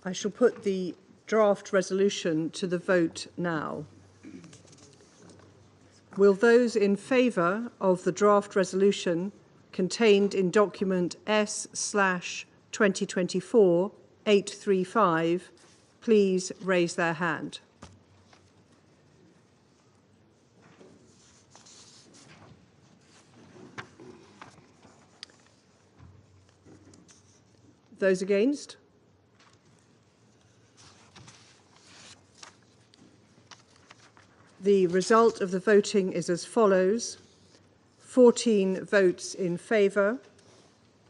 I shall put the draft resolution to the vote now. Will those in favour of the draft resolution contained in document S/2024-835 please raise their hand? Those against? The result of the voting is as follows: 14 votes in favour,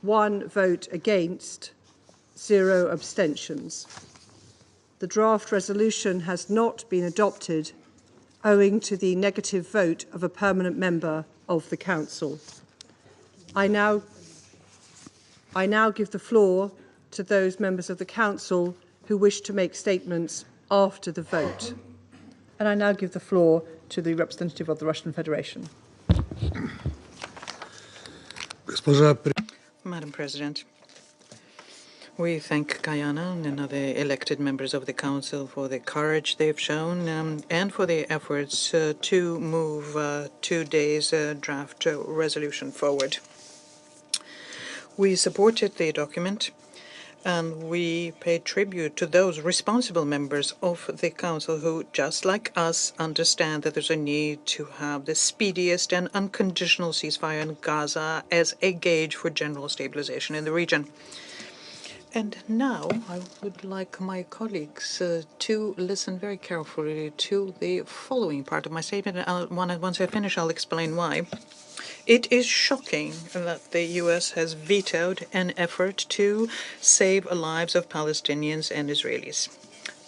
1 vote against, 0 abstentions. The draft resolution has not been adopted owing to the negative vote of a permanent member of the Council. I now give the floor to those members of the Council who wish to make statements after the vote. And I now give the floor to the representative of the Russian Federation. Madam President, we thank Guyana and other elected members of the Council for the courage they've shown and for their efforts to move today's draft resolution forward. We supported the document, and we pay tribute to those responsible members of the Council who, just like us, understand that there's a need to have the speediest and unconditional ceasefire in Gaza as a gauge for general stabilization in the region. And now I would like my colleagues to listen very carefully to the following part of my statement. And once I finish, I'll explain why. It is shocking that the U.S. has vetoed an effort to save lives of Palestinians and Israelis,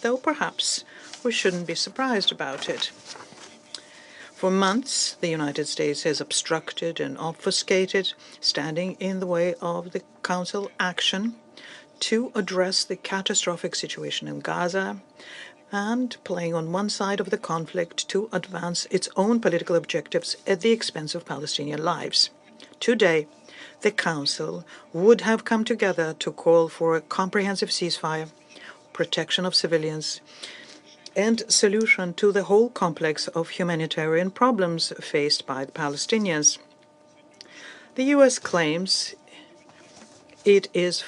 though perhaps we shouldn't be surprised about it. For months, the United States has obstructed and obfuscated, standing in the way of the Council action to address the catastrophic situation in Gaza and playing on one side of the conflict to advance its own political objectives at the expense of Palestinian lives. Today, the Council would have come together to call for a comprehensive ceasefire, protection of civilians, and solution to the whole complex of humanitarian problems faced by the Palestinians. The U.S. claims it is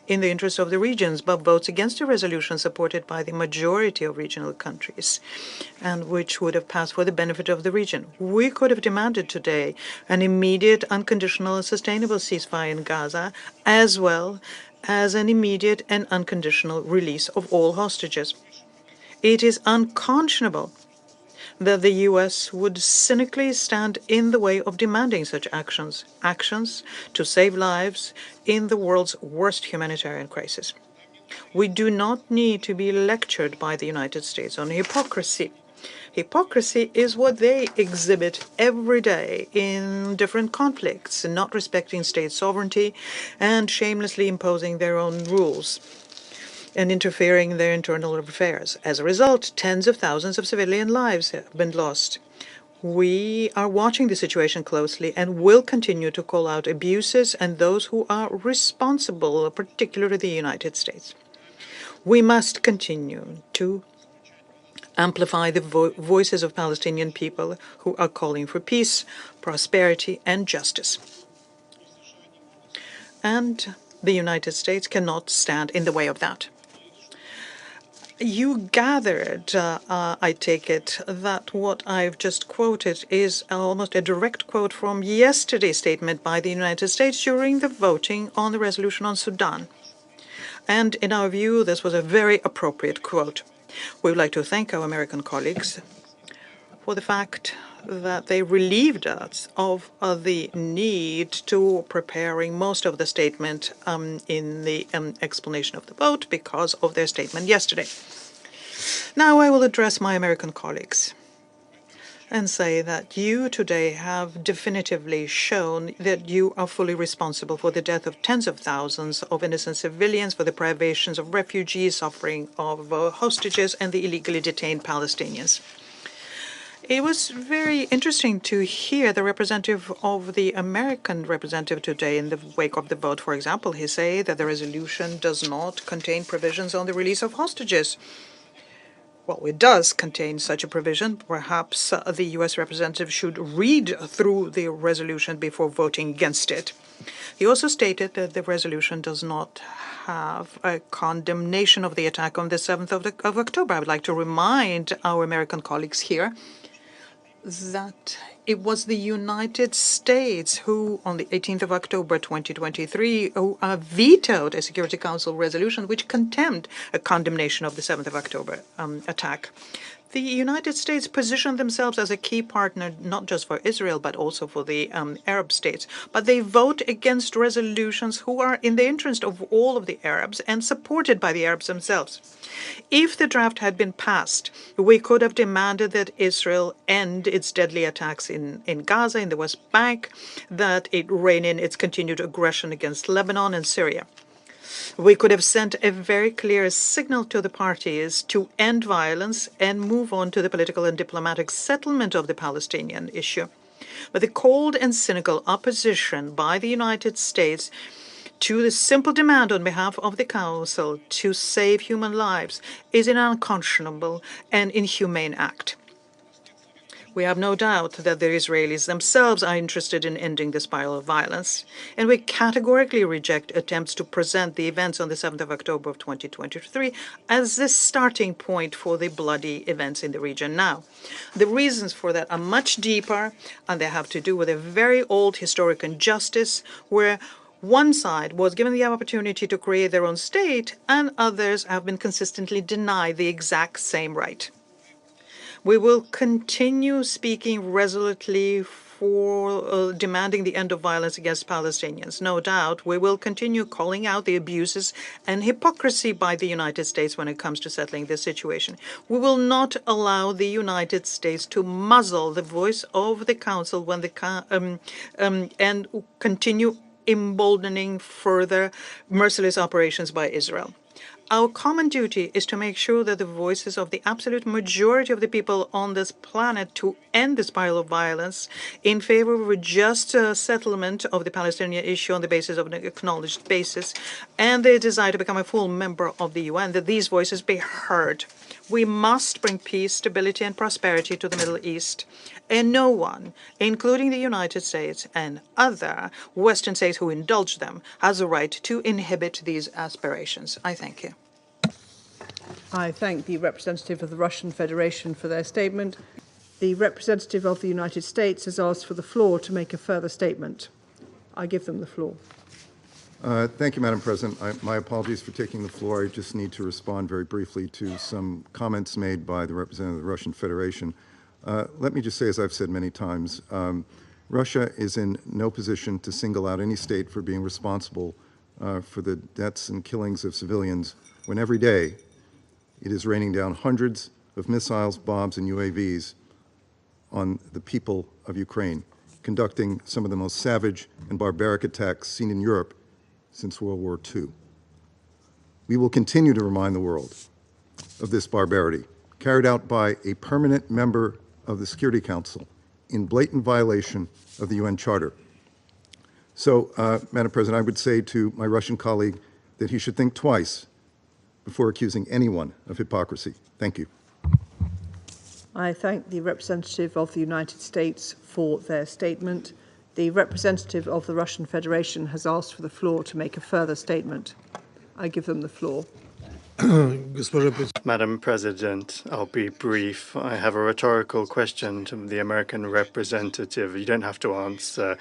in the interest of the regions, but votes against a resolution supported by the majority of regional countries, and which would have passed for the benefit of the region. We could have demanded today an immediate, unconditional, and sustainable ceasefire in Gaza, as well as an immediate and unconditional release of all hostages. It is unconscionable that the U.S. would cynically stand in the way of demanding such actions to save lives in the world's worst humanitarian crisis. We do not need to be lectured by the United States on hypocrisy. Hypocrisy is what they exhibit every day in different conflicts, not respecting state sovereignty and shamelessly imposing their own rules and interfering in their internal affairs. As a result, tens of thousands of civilian lives have been lost. We are watching the situation closely and will continue to call out abuses and those who are responsible, particularly the United States. We must continue to amplify the voices of Palestinian people who are calling for peace, prosperity, and justice. And the United States cannot stand in the way of that. You gathered, I take it, that what I've just quoted is almost a direct quote from yesterday's statement by the United States during the voting on the resolution on Sudan. And in our view, this was a very appropriate quote. We would like to thank our American colleagues for the fact that they relieved us of the need to preparing most of the statement in the explanation of the vote because of their statement yesterday. Now I will address my American colleagues and say that you today have definitively shown that you are fully responsible for the death of tens of thousands of innocent civilians, for the privations of refugees, suffering of hostages, and the illegally detained Palestinians. It was very interesting to hear the representative of the American representative today in the wake of the vote. For example, he said that the resolution does not contain provisions on the release of hostages. Well, it does contain such a provision. Perhaps the U.S. representative should read through the resolution before voting against it. He also stated that the resolution does not have a condemnation of the attack on the 7th of October. I would like to remind our American colleagues here that it was the United States who, on the 18th of October 2023, vetoed a Security Council resolution which condemned a condemnation of the 7th of October attack. The United States positioned themselves as a key partner, not just for Israel, but also for the Arab states. But they vote against resolutions who are in the interest of all of the Arabs and supported by the Arabs themselves. If the draft had been passed, we could have demanded that Israel end its deadly attacks in Gaza, in the West Bank, that it rein in its continued aggression against Lebanon and Syria. We could have sent a very clear signal to the parties to end violence and move on to the political and diplomatic settlement of the Palestinian issue. But the cold and cynical opposition by the United States to the simple demand on behalf of the Council to save human lives is an unconscionable and inhumane act. We have no doubt that the Israelis themselves are interested in ending the spiral of violence, and we categorically reject attempts to present the events on the 7th of October of 2023 as the starting point for the bloody events in the region now. The reasons for that are much deeper, and they have to do with a very old historic injustice where one side was given the opportunity to create their own state, and others have been consistently denied the exact same right. We will continue speaking resolutely for demanding the end of violence against Palestinians. No doubt, we will continue calling out the abuses and hypocrisy by the United States when it comes to settling this situation. We will not allow the United States to muzzle the voice of the Council when and continue emboldening further merciless operations by Israel. Our common duty is to make sure that the voices of the absolute majority of the people on this planet to end the spiral of violence in favor of a just settlement of the Palestinian issue on the basis of an acknowledged basis and the desire to become a full member of the UN, that these voices be heard. We must bring peace, stability, and prosperity to the Middle East. And no one, including the United States and other Western states who indulge them, has a right to inhibit these aspirations. I thank you. I thank the representative of the Russian Federation for their statement. The representative of the United States has asked for the floor to make a further statement. I give them the floor. Thank you, Madam President. My apologies for taking the floor. I just need to respond very briefly to some comments made by the representative of the Russian Federation. Let me just say, as I've said many times, Russia is in no position to single out any state for being responsible for the deaths and killings of civilians when every day it is raining down hundreds of missiles, bombs, and UAVs on the people of Ukraine, conducting some of the most savage and barbaric attacks seen in Europe since World War II. We will continue to remind the world of this barbarity, carried out by a permanent member of the Security Council in blatant violation of the UN Charter. So, Madam President, I would say to my Russian colleague that he should think twice before accusing anyone of hypocrisy. Thank you. I thank the representative of the United States for their statement. The representative of the Russian Federation has asked for the floor to make a further statement. I give them the floor. Madam President, I'll be brief. I have a rhetorical question to the American representative. You don't have to answer.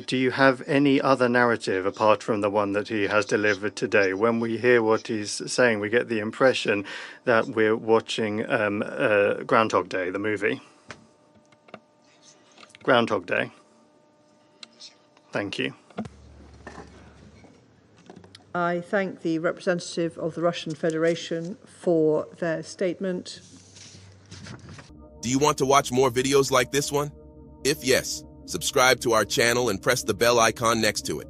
Do you have any other narrative apart from the one that he has delivered today? When we hear what he's saying, we get the impression that we're watching Groundhog Day, the movie. Groundhog Day. Thank you. I thank the representative of the Russian Federation for their statement. Do you want to watch more videos like this one? If yes, subscribe to our channel and press the bell icon next to it.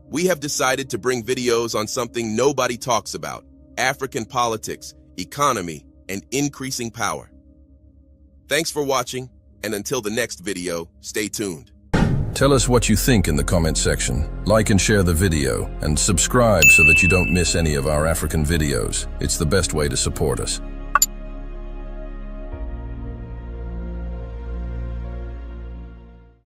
We have decided to bring videos on something nobody talks about: African politics, economy, and increasing power. Thanks for watching, and until the next video, stay tuned. Tell us what you think in the comment section. Like and share the video, and subscribe so that you don't miss any of our African videos. It's the best way to support us.